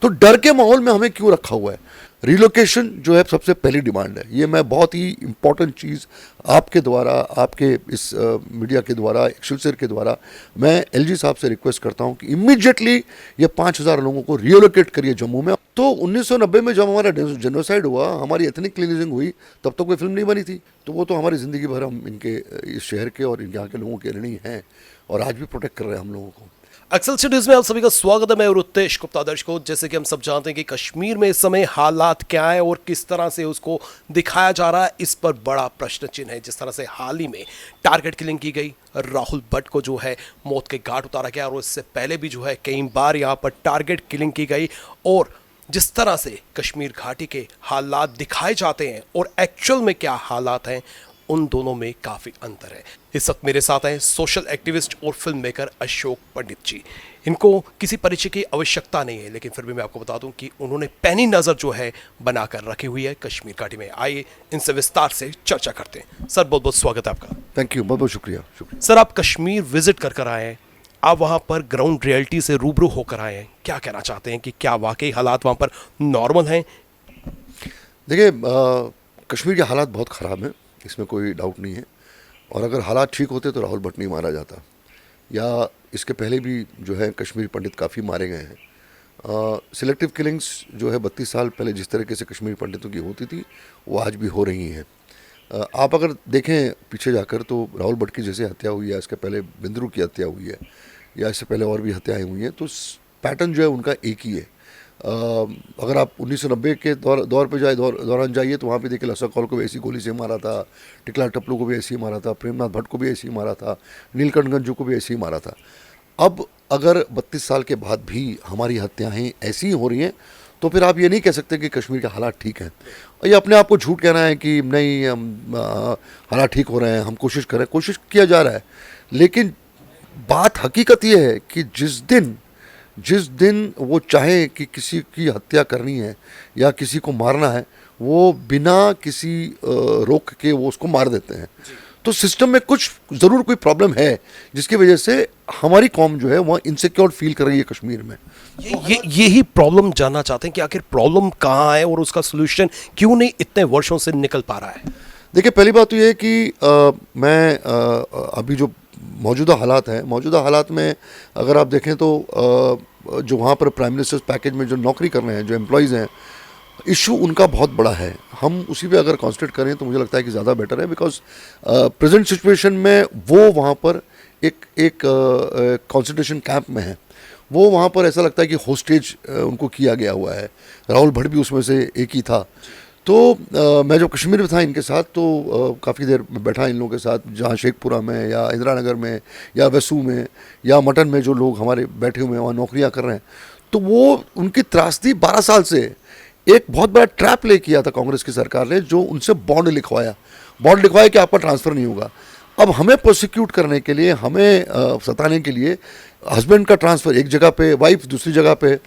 तो डर के माहौल में हमें क्यों रखा हुआ है? रिलोकेशन जो है सबसे पहली डिमांड है। ये मैं बहुत ही इम्पोर्टेंट चीज़ आपके द्वारा, आपके इस मीडिया के द्वारा, एक्सलसियर के द्वारा मैं एलजी साहब से रिक्वेस्ट करता हूँ कि इमीडिएटली ये 5,000 लोगों को रिलोकेट करिए जम्मू में। तो 1990 में जब हमारा जेनोसाइड हुआ, हमारी एथनिक क्लीनिजिंग हुई, तब तो कोई फिल्म नहीं बनी थी। तो वो तो हमारी ज़िंदगी भर हम इनके इस शहर के और यहाँ के लोगों के ऋणी हैं और आज भी प्रोटेक्ट कर रहे हैं हम लोगों को। एक्सेलसियर न्यूज़ में आप सभी का स्वागत है। मैं रुतेश गुप्ता। दर्शकों, जैसे कि हम सब जानते हैं कि कश्मीर में इस समय हालात क्या है और किस तरह से उसको दिखाया जा रहा है, इस पर बड़ा प्रश्न चिन्ह है। जिस तरह से हाल ही में टारगेट किलिंग की गई, राहुल भट्ट को जो है मौत के घाट उतारा गया और इससे पहले भी जो है कई बार यहाँ पर टारगेट किलिंग की गई, और जिस तरह से कश्मीर घाटी के हालात दिखाए जाते हैं और एक्चुअल में क्या हालात हैं, उन दोनों में काफ़ी अंतर है। इस वक्त मेरे साथ हैं सोशल एक्टिविस्ट और फिल्म मेकर अशोक पंडित जी। इनको किसी परिचय की आवश्यकता नहीं है, लेकिन फिर भी मैं आपको बता दूं कि उन्होंने पैनी नज़र जो है बनाकर रखी हुई है कश्मीर घाटी में। आइए इनसे विस्तार से चर्चा करते हैं। सर, बहुत बहुत स्वागत है आपका। थैंक यू, बहुत बहुत शुक्रिया। सर, आप कश्मीर विजिट कर आए हैं, आप वहाँ पर ग्राउंड रियलिटी से रूबरू होकर आए हैं, क्या कहना चाहते हैं कि क्या वाकई हालात वहाँ पर नॉर्मल हैं? देखिए, कश्मीर के हालात बहुत ख़राब हैं, इसमें कोई डाउट नहीं है। और अगर हालात ठीक होते तो राहुल भट्ट नहीं मारा जाता, या इसके पहले भी जो है कश्मीरी पंडित काफ़ी मारे गए हैं। सिलेक्टिव किलिंग्स जो है 32 साल पहले जिस तरीके से कश्मीरी पंडितों की होती थी, वो आज भी हो रही हैं। आप अगर देखें पीछे जाकर तो राहुल भट्ट की जैसे हत्या हुई है, इसके पहले बिंद्रू की हत्या हुई है, या इससे पहले और भी हत्याएँ हुई हैं, तो पैटर्न जो है उनका एक ही है। अगर आप 1990 के दौर पे दौरान जाइए तो वहाँ पे देखिए लसा कौल को भी ऐसी गोली से मारा था, टिकला टपलू को भी ऐसे ही मारा था, प्रेमनाथ भट्ट को भी ऐसे ही मारा था, नीलकंठ गंजू को भी ऐसे ही मारा था। अब अगर 32 साल के बाद भी हमारी हत्याएँ ऐसी ही हो रही हैं, तो फिर आप ये नहीं कह सकते कि कश्मीर के हालात ठीक हैं। और ये अपने आप को झूठ कहना है कि नहीं, हम हालात ठीक हो रहे हैं, हम कोशिश कर रहे हैं, कोशिश किया जा रहा है। लेकिन बात हकीकत ये है कि जिस दिन वो चाहे कि किसी की हत्या करनी है या किसी को मारना है, वो बिना किसी रोक के वो उसको मार देते हैं। तो सिस्टम में कुछ ज़रूर कोई प्रॉब्लम है, जिसकी वजह से हमारी कौम जो है वह इनसिक्योर फील कर रही है कश्मीर में। यही प्रॉब्लम जानना चाहते हैं कि आखिर प्रॉब्लम कहाँ है और उसका सोल्यूशन क्यों नहीं इतने वर्षों से निकल पा रहा है? देखिए, पहली बात तो ये है कि मैं अभी जो मौजूदा हालात में अगर आप देखें तो जो वहाँ पर प्राइम मिनिस्टर्स पैकेज में जो नौकरी कर रहे हैं, जो एम्प्लॉयज़ हैं, इशू उनका बहुत बड़ा है। हम उसी पे अगर कॉन्सेंट्रेट करें तो मुझे लगता है कि ज़्यादा बेटर है, बिकॉज प्रेजेंट सिचुएशन में वो वहाँ पर एक कॉन्सेंट्रेशन कैंप में है। वो वहाँ पर ऐसा लगता है कि होस्टेज उनको किया गया हुआ है। राहुल भट्ट भी उसमें से एक ही था। तो मैं जब कश्मीर में था इनके साथ तो काफ़ी देर बैठा इन लोगों के साथ, जहाँ शेखपुरा में या इंदिरा नगर में या वेसू में या मटन में जो लोग हमारे बैठे हुए हैं वहाँ नौकरियाँ कर रहे हैं, तो वो उनकी त्रासदी 12 साल से एक बहुत बड़ा ट्रैप ले किया था कांग्रेस की सरकार ने, जो उनसे बॉन्ड लिखवाया कि आपका ट्रांसफ़र नहीं होगा। अब हमें प्रोसिक्यूट करने के लिए, हमें सताने के लिए हस्बैंड का ट्रांसफ़र एक जगह पे, वाइफ दूसरी जगह पे।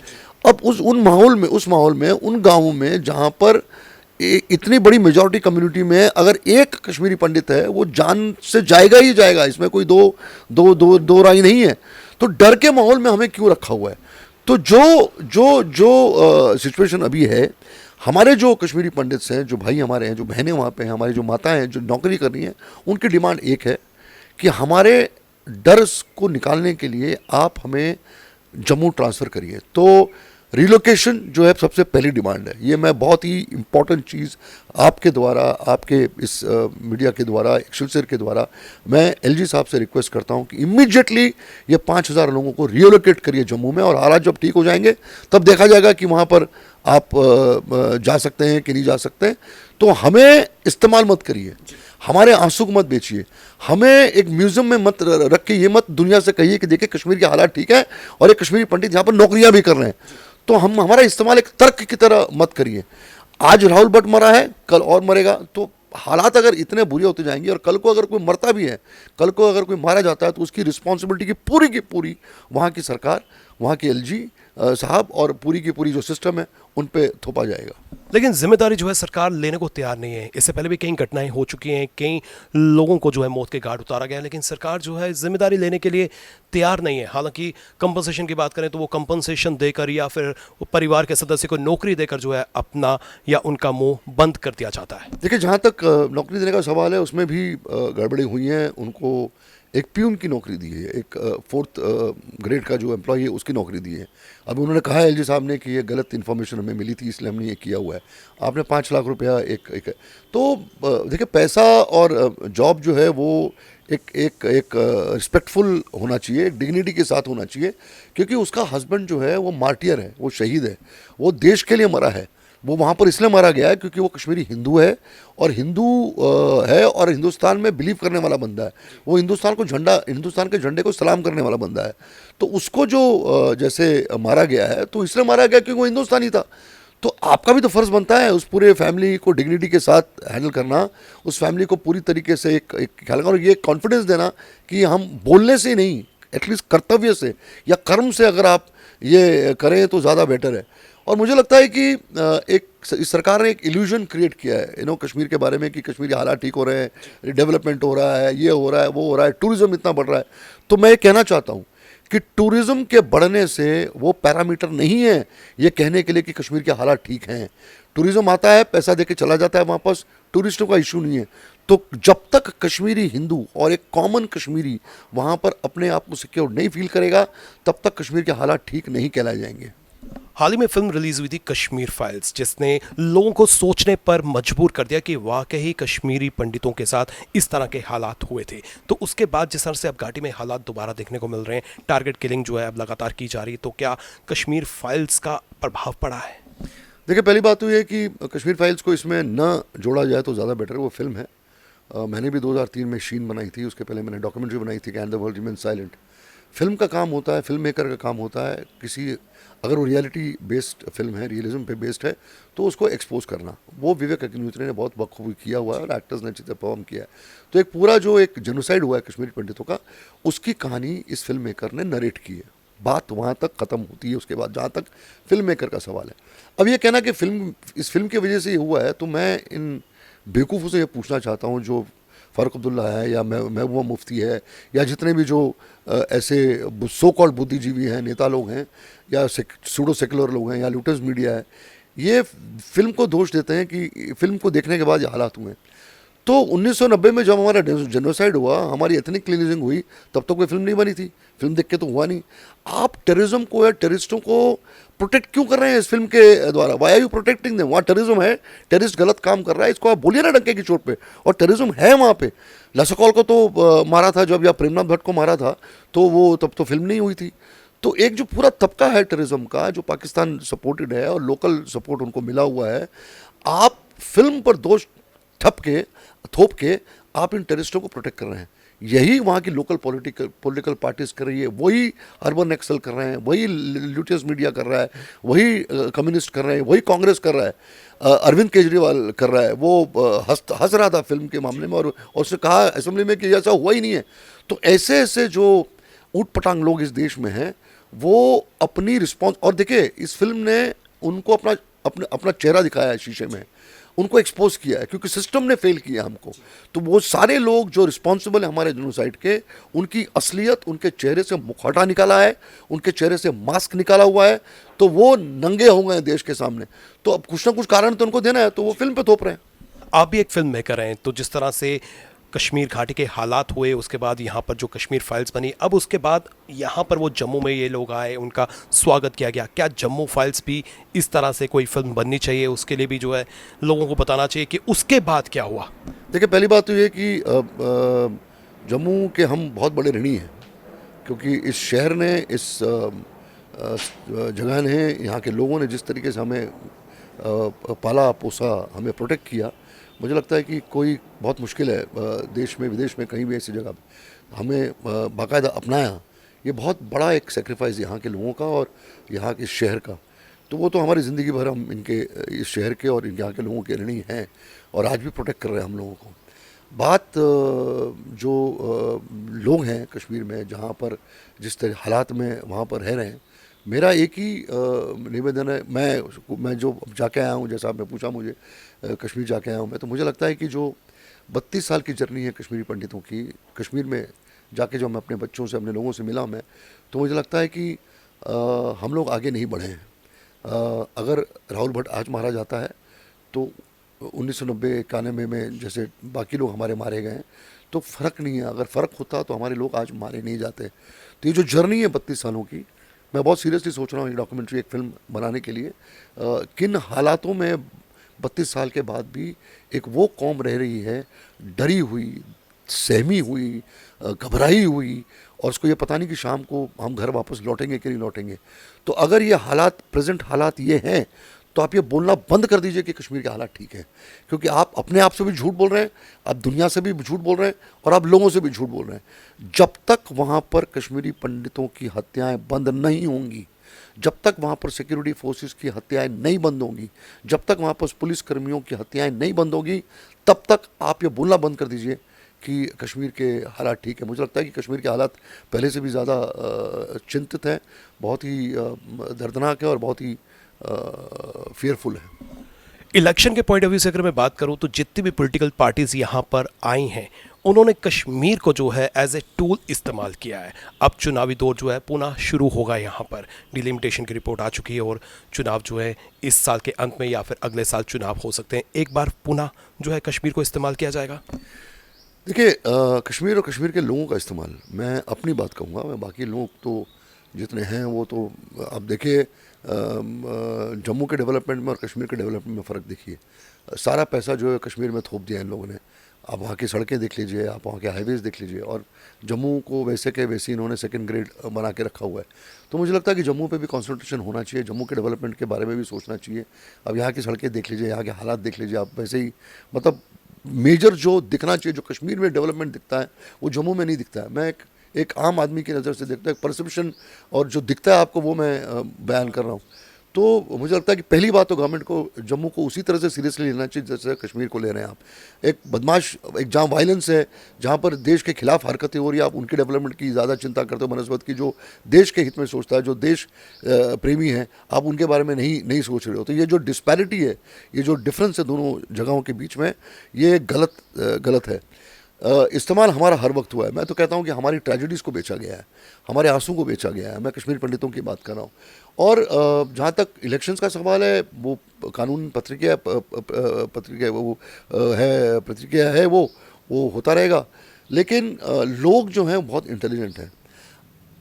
अब उस माहौल में उन गाँवों में जहाँ पर इतनी बड़ी मेजॉरिटी कम्युनिटी में अगर एक कश्मीरी पंडित है, वो जान से जाएगा ही जाएगा, इसमें कोई दो राय नहीं है। तो डर के माहौल में हमें क्यों रखा हुआ है? तो जो सिचुएशन अभी है, हमारे जो कश्मीरी पंडित्स हैं, जो भाई हमारे हैं, जो बहनें वहाँ पे हैं, हमारी जो माताएं हैं जो नौकरी कर रही हैं, उनकी डिमांड एक है कि हमारे डर को निकालने के लिए आप हमें जम्मू ट्रांसफ़र करिए। तो रिलोकेशन जो है सबसे पहली डिमांड है। ये मैं बहुत ही इम्पोर्टेंट चीज़ आपके द्वारा, आपके इस मीडिया के द्वारा, एक्सलसियर के द्वारा मैं एलजी साहब से रिक्वेस्ट करता हूँ कि इमीडिएटली ये 5,000 लोगों को रिलोकेट करिए जम्मू में। और हालात जब ठीक हो जाएंगे तब देखा जाएगा कि वहाँ पर आप जा सकते हैं कि नहीं जा सकते। तो हमें इस्तेमाल मत करिए, हमारे आंसू को मत बेचिए, हमें एक म्यूजियम में मत रख के ये मत दुनिया से कहिए कि देखिए कश्मीर के हालात ठीक है और एक कश्मीरी पंडित यहाँ पर नौकरियाँ भी कर रहे हैं। तो हमारा इस्तेमाल एक तर्क की तरह मत करिए। आज राहुल भट्ट मरा है, कल और मरेगा। तो हालात अगर इतने बुरे होते जाएंगे और कल को अगर कोई मरता भी है, कल को अगर कोई मारा जाता है, तो उसकी रिस्पॉन्सिबिलिटी की पूरी वहाँ की सरकार, वहाँ के एलजी, साहब और पूरी की पूरी जो सिस्टम है उन पे थोपा जाएगा। लेकिन जिम्मेदारी जो है सरकार लेने को तैयार नहीं है। इससे पहले भी कई घटनाएं हो चुकी हैं, कई लोगों को जो है मौत के घाट उतारा गया है, लेकिन सरकार जो है जिम्मेदारी लेने के लिए तैयार नहीं है। हालांकि कंपनसेशन की बात करें तो वो कंपनसेशन देकर या फिर वो परिवार के सदस्य को नौकरी देकर जो है अपना या उनका मुंह बंद कर दिया जाता है। देखिए, जहाँ तक नौकरी देने का सवाल है उसमें भी गड़बड़ी हुई है। उनको एक प्यून की नौकरी दी है, एक फोर्थ ग्रेड का जो एम्प्लॉय है उसकी नौकरी दी है। अब उन्होंने कहा है एलजी साहब ने कि ये गलत इन्फॉर्मेशन हमें मिली थी इसलिए हमने ये किया हुआ है। आपने 5 लाख रुपया एक तो देखिए, पैसा और जॉब जो है वो एक एक एक रिस्पेक्टफुल होना चाहिए, डिग्निटी के साथ होना चाहिए, क्योंकि उसका हस्बैंड जो है वो मार्टियर है, वो शहीद है, वो देश के लिए मरा है। वो वहाँ पर इसलिए मारा गया है क्योंकि वो कश्मीरी हिंदू है और हिंदू है और हिंदुस्तान में बिलीव करने वाला बंदा है। वो हिंदुस्तान के झंडे को सलाम करने वाला बंदा है। तो उसको जो जैसे मारा गया है तो इसलिए मारा गया क्योंकि वो हिंदुस्तानी था। तो आपका भी तो फर्ज बनता है उस पूरे फैमिली को डिग्निटी के साथ हैंडल करना, उस फैमिली को पूरी तरीके से एक ख्याल करना और ये कॉन्फिडेंस देना कि हम बोलने से नहीं, एटलीस्ट कर्तव्य से या कर्म से अगर आप ये करें तो ज़्यादा बेटर है। और मुझे लगता है कि इस सरकार ने एक इल्यूजन क्रिएट किया है कश्मीर के बारे में कि कश्मीरी हालात ठीक हो रहे हैं, डेवलपमेंट हो रहा है, ये हो रहा है, वो हो रहा है, टूरिज़्म इतना बढ़ रहा है। तो मैं ये कहना चाहता हूँ कि टूरिज़्म के बढ़ने से वो पैरामीटर नहीं है ये कहने के लिए कि कश्मीर के हालात ठीक हैं। टूरिज़्म आता है, पैसा दे के चला जाता है वापस, टूरिस्टों का इशू नहीं है। तो जब तक कश्मीरी हिंदू और एक कॉमन कश्मीरी वहाँ पर अपने आप को सिक्योर नहीं फील करेगा, तब तक कश्मीर के हालात ठीक नहीं कहलाए जाएंगे। हाल ही में फिल्म रिलीज हुई थी कश्मीर फाइल्स, जिसने लोगों को सोचने पर मजबूर कर दिया कि वाकई कश्मीरी पंडितों के साथ इस तरह के हालात हुए थे। तो उसके बाद जिस तरह से अब घाटी में हालात दोबारा देखने को मिल रहे हैं, टारगेट किलिंग जो है अब लगातार की जा रही है, तो क्या कश्मीर फाइल्स का प्रभाव पड़ा है? देखिए, पहली बात तो ये है कि कश्मीर फाइल्स को इसमें न जोड़ा जाए तो ज़्यादा बेटर है। वो फिल्म है, मैंने भी 2003 में शीन बनाई थी, उसके पहले मैंने डॉक्यूमेंट्री बनाई थी can the world remain silent. Film का काम होता है, फिल्म मेकर का काम होता है अगर वो रियलिटी बेस्ड फिल्म है, रियलिज्म पे बेस्ड है, तो उसको एक्सपोज करना। वो विवेक अग्निहोत्री ने बहुत बखूबी किया हुआ है और एक्टर्स ने अच्छी तरह परफॉर्म किया है। तो एक पूरा जो एक जेनोसाइड हुआ है कश्मीरी पंडितों का, उसकी कहानी इस फिल्म मेकर ने नरेट की है। बात वहाँ तक ख़त्म होती है। उसके बाद जहाँ तक फिल्म मेकर का सवाल है, अब ये कहना कि इस फिल्म की वजह से ये हुआ है, तो मैं इन बेवकूफ़ों से ये पूछना चाहता हूँ जो फ़ारूक अब्दुल्ला है या महबूबा मुफ्ती है या जितने भी जो ऐसे सो कॉल्ड बुद्धिजीवी हैं, नेता लोग हैं या सूडो सेकुलर लोग हैं या लूटर्स मीडिया है, ये फिल्म को दोष देते हैं कि फिल्म को देखने के बाद ये हालात हुए। तो 1990 में जब हमारा जेनोसाइड हुआ, हमारी एथनिक क्लीनिजिंग हुई, तब तो कोई फिल्म नहीं बनी थी। फिल्म देख के तो हुआ नहीं। आप टेररिज्म को या टेररिस्टों को प्रोटेक्ट क्यों कर रहे हैं इस फिल्म के द्वारा? Why are you protecting them? वहाँ टेररिज्म है, टेररिस्ट गलत काम कर रहा है, इसको आप बोलिए ना डंके की चोट पे। और टेररिज्म है वहाँ पे। लसकौल को तो मारा था जब, या प्रेमनाथ भट्ट को मारा था, तो वो तब तो फिल्म नहीं हुई थी। तो एक जो पूरा तबका है टेररिज्म का, जो पाकिस्तान सपोर्टेड है और लोकल सपोर्ट उनको मिला हुआ है, आप फिल्म पर दोष थोप के आप इन टेररिस्टों को प्रोटेक्ट कर रहे हैं। यही वहाँ की लोकल पॉलिटिकल पार्टीज कर रही है, वही अर्बन एक्सेल कर रहे हैं, वही लूटियस मीडिया कर रहा है, वही कम्युनिस्ट कर रहे हैं, वही कांग्रेस कर रहा है, अरविंद केजरीवाल कर रहा है। वो हंस रहा था फिल्म के मामले में और उसने कहा असेंबली में कि ऐसा हुआ ही नहीं है। तो ऐसे ऐसे जो ऊट पटांग लोग इस देश में हैं, वो अपनी रिस्पॉन्स, और देखिए इस फिल्म ने उनको अपना चेहरा दिखाया है शीशे में, उनको एक्सपोज किया है, क्योंकि सिस्टम ने फेल किया हमको। तो वो सारे लोग जो रिस्पॉन्सिबल है हमारे जेनोसाइड के, उनकी असलियत उनके चेहरे से मुखौटा निकाला है, उनके चेहरे से मास्क निकाला हुआ है, तो वो नंगे हो गए देश के सामने। तो अब कुछ ना कुछ कारण तो उनको देना है, तो वो फिल्म पे थोप रहे हैं। आप भी एक फिल्म मेकर हैं, तो जिस तरह से कश्मीर घाटी के हालात हुए, उसके बाद यहाँ पर जो कश्मीर फाइल्स बनी, अब उसके बाद यहाँ पर वो जम्मू में ये लोग आए, उनका स्वागत किया गया, क्या जम्मू फाइल्स भी इस तरह से कोई फिल्म बननी चाहिए? उसके लिए भी जो है लोगों को बताना चाहिए कि उसके बाद क्या हुआ। देखिए, पहली बात तो ये कि जम्मू के हम बहुत बड़े ऋणी हैं, क्योंकि इस शहर ने, इस जगह ने, यहाँ के लोगों ने जिस तरीके से हमें पाला पोसा, हमें प्रोटेक्ट किया, मुझे लगता है कि कोई बहुत मुश्किल है देश में विदेश में कहीं भी ऐसी जगह हमें बाकायदा अपनाया। ये बहुत बड़ा एक सेक्रीफाइस यहाँ के लोगों का और यहाँ के शहर का। तो वो तो हमारी ज़िंदगी भर हम इनके, इस शहर के और यहाँ के लोगों के ऋणी हैं और आज भी प्रोटेक्ट कर रहे हैं हम लोगों को। बात जो लोग हैं कश्मीर में, जहाँ पर जिस तरह हालात में वहाँ पर रह रहे हैं, मेरा एक ही निवेदन है। मैं जो जाके आया हूँ, जैसा आपने पूछा मुझे, कश्मीर जाके आया हूँ मैं, तो मुझे लगता है कि जो 32 साल की जर्नी है कश्मीरी पंडितों की, कश्मीर में जाके जो मैं अपने बच्चों से, अपने लोगों से मिला मैं, तो मुझे लगता है कि हम लोग आगे नहीं बढ़े हैं। अगर राहुल भट्ट आज मारा जाता है तो 1990-91 में जैसे बाकी लोग हमारे मारे गए हैं, तो फ़र्क नहीं है। अगर फ़र्क होता तो हमारे लोग आज मारे नहीं जाते। तो ये जो जर्नी है 32 सालों की, मैं बहुत सीरियसली सोच रहा हूँ एक डॉक्यूमेंट्री, एक फिल्म बनाने के लिए। किन हालातों में 32 साल के बाद भी एक वो कौम रह रही है, डरी हुई, सहमी हुई, घबराई हुई, और उसको ये पता नहीं कि शाम को हम घर वापस लौटेंगे कि नहीं लौटेंगे। तो अगर ये हालात, प्रेजेंट हालात ये हैं, तो आप ये बोलना बंद कर दीजिए कि कश्मीर के हालात ठीक है, क्योंकि आप अपने आप से भी झूठ बोल रहे हैं, आप दुनिया से भी झूठ बोल रहे हैं, और आप लोगों से भी झूठ बोल रहे हैं। जब तक वहाँ पर कश्मीरी पंडितों की हत्याएं बंद नहीं होंगी, जब तक वहाँ पर सिक्योरिटी फोर्सेस की हत्याएं नहीं बंद होंगी, जब तक वहाँ पर पुलिस कर्मियों की हत्याएं नहीं बंद होगी, तब तक आप ये बोलना बंद कर दीजिए कि कश्मीर के हालात ठीक है। मुझे लगता है कि कश्मीर के हालात पहले से भी ज़्यादा चिंतित हैं, बहुत ही दर्दनाक है और बहुत ही फियरफुल है। इलेक्शन के पॉइंट ऑफ व्यू से अगर मैं बात करूं तो जितनी भी पॉलिटिकल पार्टीज यहां पर आई हैं उन्होंने कश्मीर को जो है एज ए टूल इस्तेमाल किया है। अब चुनावी दौर जो है पुनः शुरू होगा। यहाँ पर डिलिमिटेशन की रिपोर्ट आ चुकी है और चुनाव जो है इस साल के अंत में या फिर अगले साल चुनाव हो सकते हैं। एक बार पुनः जो है कश्मीर को इस्तेमाल किया जाएगा। देखिए, कश्मीर और कश्मीर के लोगों का इस्तेमाल, मैं अपनी बात कहूँगा, मैं बाकी लोग तो जितने हैं वो तो, आप देखिए जम्मू के डेवलपमेंट में और कश्मीर के डेवलपमेंट में फ़र्क देखिए। सारा पैसा जो है कश्मीर में थोप दिया इन लोगों ने। आप वहाँ की सड़कें देख लीजिए, आप वहाँ के हाईवेज़ देख लीजिए, और जम्मू को वैसे के वैसे इन्होंने सेकंड ग्रेड बना के रखा हुआ है। तो मुझे लगता है कि जम्मू पे भी कंसंट्रेशन होना चाहिए, जम्मू के डेवलपमेंट के बारे में भी सोचना चाहिए। अब यहाँ की सड़कें देख लीजिए, यहाँ के हालात देख लीजिए, आप वैसे ही, मतलब मेजर जो दिखना चाहिए, जो कश्मीर में डेवलपमेंट दिखता है, वो जम्मू में नहीं दिखता है। मैं एक आम आदमी की नज़र से देखता है, परसेप्शन और जो दिखता है आपको वो मैं बयान कर रहा हूँ। तो मुझे लगता है कि पहली बात तो गवर्नमेंट को जम्मू को उसी तरह से सीरियसली लेना चाहिए जैसे कश्मीर को ले रहे हैं आप। एक बदमाश, एक जहाँ वायलेंस है, जहाँ पर देश के खिलाफ हरकतें हो रही है, आप उनके डेवलपमेंट की ज़्यादा चिंता करते हो बनस्बत की जो देश के हित में सोचता है, जो देश प्रेमी है, आप उनके बारे में नहीं सोच रहे हो। तो ये जो डिस्पैरिटी है, ये जो डिफरेंस है दोनों जगहों के बीच में, ये गलत है। इस्तेमाल हमारा हर वक्त हुआ है। मैं तो कहता हूँ कि हमारी ट्रेजेडीज़ को बेचा गया है, हमारे आंसू को बेचा गया है। मैं कश्मीर पंडितों की बात कर रहा हूँ। और जहाँ तक इलेक्शंस का सवाल है, वो कानून पत्रिका वो है, प्रतिक्रिया है, वो होता रहेगा। लेकिन लोग जो हैं बहुत इंटेलिजेंट हैं।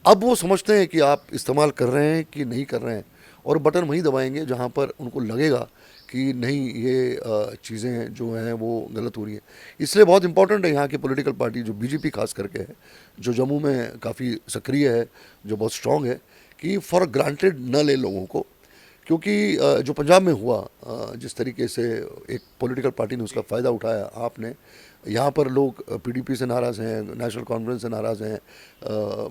अब वो समझते हैं कि आप इस्तेमाल कर रहे हैं कि नहीं कर रहे हैं, और बटन वहीं दबाएंगे जहाँ पर उनको लगेगा कि नहीं, ये चीज़ें जो हैं वो गलत हो रही हैं। इसलिए बहुत इंपॉर्टेंट है यहाँ की पॉलिटिकल पार्टी, जो बीजेपी खास करके है, जो जम्मू में काफ़ी सक्रिय है, जो बहुत स्ट्रांग है, कि फॉर ग्रांटेड न ले लोगों को। क्योंकि जो पंजाब में हुआ, जिस तरीके से एक पॉलिटिकल पार्टी ने उसका फ़ायदा उठाया, आपने यहाँ पर लोग पीडीपी से नाराज़ हैं, नेशनल कॉन्फ्रेंस से नाराज़ हैं,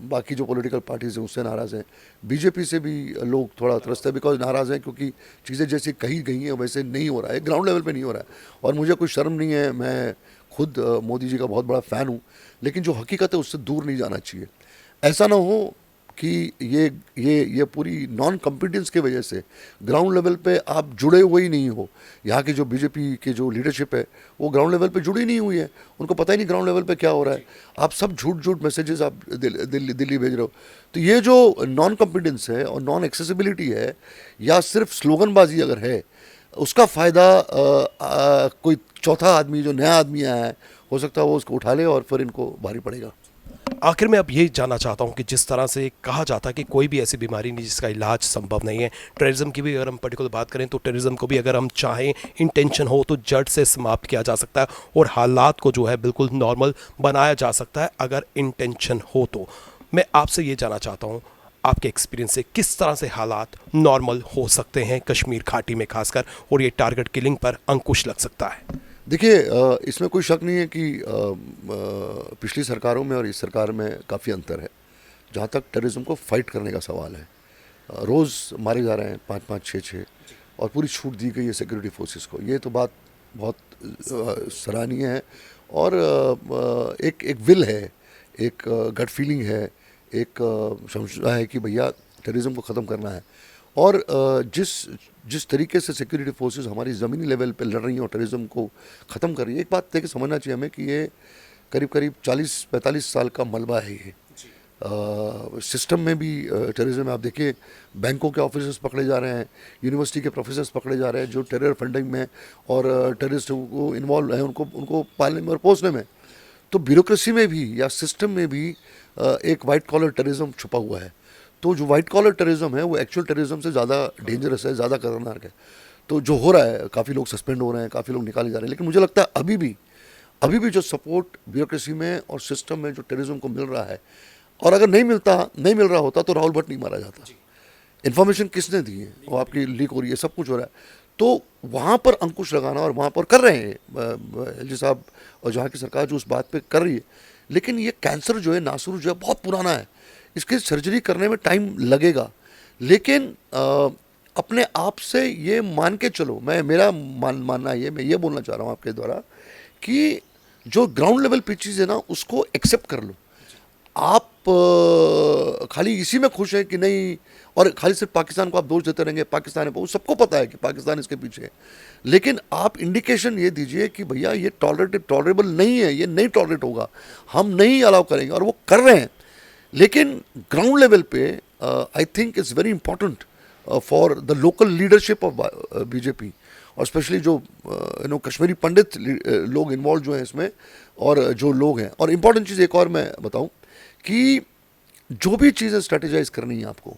बाकी जो पॉलिटिकल पार्टीज हैं उससे नाराज़ हैं, बीजेपी से भी लोग थोड़ा त्रस्त है, बिकॉज नाराज़ हैं क्योंकि चीज़ें जैसी कही गई हैं वैसे नहीं हो रहा है, ग्राउंड लेवल पे नहीं हो रहा है। और मुझे कोई शर्म नहीं है, मैं खुद मोदी जी का बहुत बड़ा फ़ैन हूँ, लेकिन जो हकीकत है उससे दूर नहीं जाना चाहिए। ऐसा ना हो कि ये पूरी नॉन कॉम्पिटेंस की वजह से ग्राउंड लेवल पे आप जुड़े हुए ही नहीं हो। यहाँ की जो बीजेपी की जो लीडरशिप है वो ग्राउंड लेवल पे जुड़ी नहीं हुई है, उनको पता ही नहीं ग्राउंड लेवल पे क्या हो रहा है। आप सब झूठ मैसेजेस आप दिल्ली भेज रहे हो। तो ये जो नॉन कॉम्पिटेंस है और नॉन एक्सेसिबिलिटी है, या सिर्फ स्लोगनबाजी अगर है, उसका फ़ायदा कोई चौथा आदमी, जो नया आदमी आया है, हो सकता है वो उसको उठा ले और फिर इनको भारी पड़ेगा। आखिर में अब यही जानना चाहता हूं कि जिस तरह से कहा जाता है कि कोई भी ऐसी बीमारी नहीं जिसका इलाज संभव नहीं है, टेररिज्म की भी अगर हम पर्टिकुलर बात करें तो टेररिज्म को भी अगर हम चाहें, इंटेंशन हो तो जड़ से समाप्त किया जा सकता है और हालात को जो है बिल्कुल नॉर्मल बनाया जा सकता है अगर इंटेंशन हो तो। मैं आपसे ये जानना चाहता हूँ आपके एक्सपीरियंस से किस तरह से हालात नॉर्मल हो सकते हैं कश्मीर घाटी में खासकर, और ये टारगेट किलिंग पर अंकुश लग सकता है। देखिए, इसमें कोई शक नहीं है कि पिछली सरकारों में और इस सरकार में काफ़ी अंतर है। जहाँ तक टेररिज्म को फाइट करने का सवाल है, रोज़ मारे जा रहे हैं 5-5, 6-6, और पूरी छूट दी गई है सिक्योरिटी फोर्सेस को। ये तो बात बहुत सराहनीय है। और एक एक विल है, एक गट फीलिंग है, एक समझना है कि भैया टेररिज्म को ख़त्म करना है। और जिस जिस तरीके से सिक्योरिटी फोर्सेस हमारी ज़मीनी लेवल पे लड़ रही हैं और टेररिज्म को ख़त्म कर रही है, एक बात देखिए समझना चाहिए हमें कि ये करीब करीब 40-45 साल का मलबा है ये। सिस्टम में भी टेररिज्म में आप देखिए, बैंकों के ऑफिसर्स पकड़े जा रहे हैं, यूनिवर्सिटी के प्रोफेसर्स पकड़े जा रहे हैं जो टेरर फंडिंग में और टेररिस्ट को इन्वॉल्व हैं, उनको पालने में और पोसने में। तो ब्यूरोक्रेसी में भी या सिस्टम में भी एक वाइट कॉलर टेररिज्म छुपा हुआ है। तो जो वाइट कॉलर टेररिज्म है वो एक्चुअल टेररिज्म से ज़्यादा डेंजरस है, ज़्यादा खतरनाक है। तो जो हो रहा है, काफ़ी लोग सस्पेंड हो रहे हैं, काफ़ी लोग निकाले जा रहे हैं, लेकिन मुझे लगता है अभी भी जो सपोर्ट ब्यूरोक्रेसी में और सिस्टम में जो टेररिज्म को मिल रहा है, और अगर नहीं मिल रहा होता तो राहुल भट्ट नहीं मारा जाता। इन्फॉर्मेशन किसने दी है, वो आपकी लीक हो रही है, सब कुछ हो रहा है। तो वहाँ पर अंकुश लगाना, और वहाँ पर कर रहे हैं एलजी साहब और जहाँ की सरकार जो उस बात पे कर रही है। लेकिन ये कैंसर जो है, नासूर जो है, बहुत पुराना है, इसकी सर्जरी करने में टाइम लगेगा। लेकिन अपने आप से ये मान के चलो, मेरा मानना ये, मैं ये बोलना चाह रहा हूँ आपके द्वारा कि जो ग्राउंड लेवल पे चीज़ है ना, उसको एक्सेप्ट कर लो। आप खाली इसी में खुश हैं कि नहीं, और खाली सिर्फ पाकिस्तान को आप दोष देते रहेंगे, पाकिस्तान है, वो सबको पता है कि पाकिस्तान इसके पीछे है। लेकिन आप इंडिकेशन ये दीजिए कि भैया ये टॉलरेबल नहीं है, ये नहीं टॉलरेट होगा, हम नहीं अलाउ करेंगे, और वो कर रहे हैं। लेकिन ग्राउंड लेवल पे I think it's very important for the local leadership of BJP, और स्पेशली जो कश्मीरी पंडित लोग इन्वॉल्व जो हैं इसमें, और जो लोग हैं। और इम्पॉर्टेंट चीज़ एक और मैं बताऊं कि जो भी चीज़ें स्ट्रेटेजाइज करनी है आपको,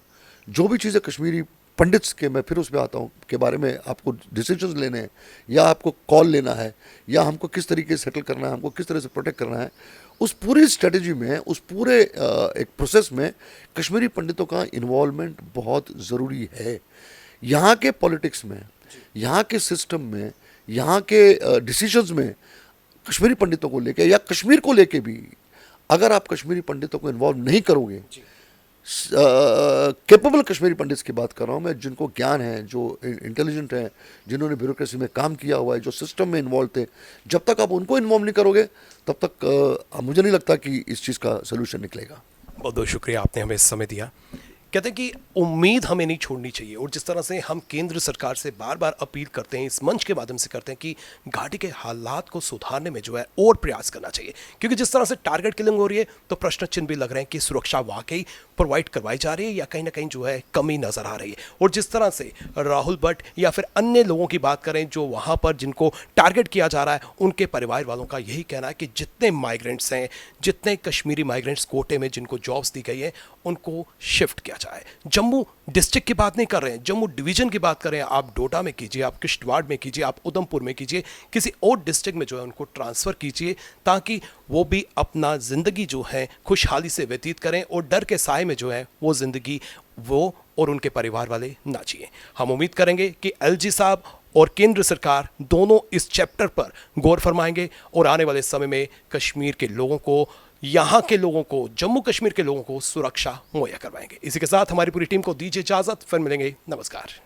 जो भी चीज़ें कश्मीरी पंडित्स के, मैं फिर उस पर आता हूँ, के बारे में आपको डिसीजंस लेने हैं, या आपको कॉल लेना है, या हमको किस तरीके से सेटल करना है, हमको किस तरह से प्रोटेक्ट करना है, उस पूरी स्ट्रेटजी में, उस पूरे एक प्रोसेस में कश्मीरी पंडितों का इन्वॉल्वमेंट बहुत ज़रूरी है। यहाँ के पॉलिटिक्स में, यहाँ के सिस्टम में, यहाँ के डिसीजंस में कश्मीरी पंडितों को लेके या कश्मीर को लेके भी अगर आप कश्मीरी पंडितों को इन्वॉल्व नहीं करोगे, कैपेबल कश्मीरी पंडित्स की बात कर रहा हूँ मैं, जिनको ज्ञान है, जो इंटेलिजेंट हैं, जिन्होंने ब्यूरोक्रेसी में काम किया हुआ है, जो सिस्टम में इन्वॉल्व थे, जब तक आप उनको इन्वॉल्व नहीं करोगे तब तक मुझे नहीं लगता कि इस चीज़ का सोल्यूशन निकलेगा। बहुत बहुत शुक्रिया, आपने हमें समय दिया। कहते हैं कि उम्मीद हमें नहीं छोड़नी चाहिए, और जिस तरह से हम केंद्र सरकार से बार बार अपील करते हैं, इस मंच के माध्यम से करते हैं कि घाटी के हालात को सुधारने में जो है और प्रयास करना चाहिए, क्योंकि जिस तरह से टारगेट किलिंग हो रही है तो प्रश्न चिन्ह भी लग रहे हैं कि सुरक्षा वाकई प्रोवाइड करवाई जा रही है या कहीं ना कहीं जो है कमी नजर आ रही है। और जिस तरह से राहुल भट्ट या फिर अन्य लोगों की बात करें जो वहाँ पर जिनको टारगेट किया जा रहा है, उनके परिवार वालों का यही कहना है कि जितने माइग्रेंट्स हैं, जितने कश्मीरी माइग्रेंट्स कोटे में जिनको जॉब्स दी गई है, उनको शिफ्ट किया जाए। जम्मू डिस्ट्रिक्ट की बात नहीं कर रहे हैं, जम्मू डिवीजन की बात कर रहे हैं। आप डोडा में कीजिए, आप किश्तवाड़ में कीजिए, आप उधमपुर में कीजिए, किसी और डिस्ट्रिक्ट में जो है उनको ट्रांसफ़र कीजिए, ताकि वो भी अपना ज़िंदगी जो है खुशहाली से व्यतीत करें और डर के साए में जो है वो ज़िंदगी वो और उनके परिवार वाले ना जिए। हम उम्मीद करेंगे कि एलजी साहब और केंद्र सरकार दोनों इस चैप्टर पर गौर फरमाएंगे और आने वाले समय में कश्मीर के लोगों को, यहाँ के लोगों को, जम्मू कश्मीर के लोगों को सुरक्षा मुहैया करवाएंगे। इसी के साथ हमारी पूरी टीम को दीजिए इजाज़त, फिर मिलेंगे, नमस्कार।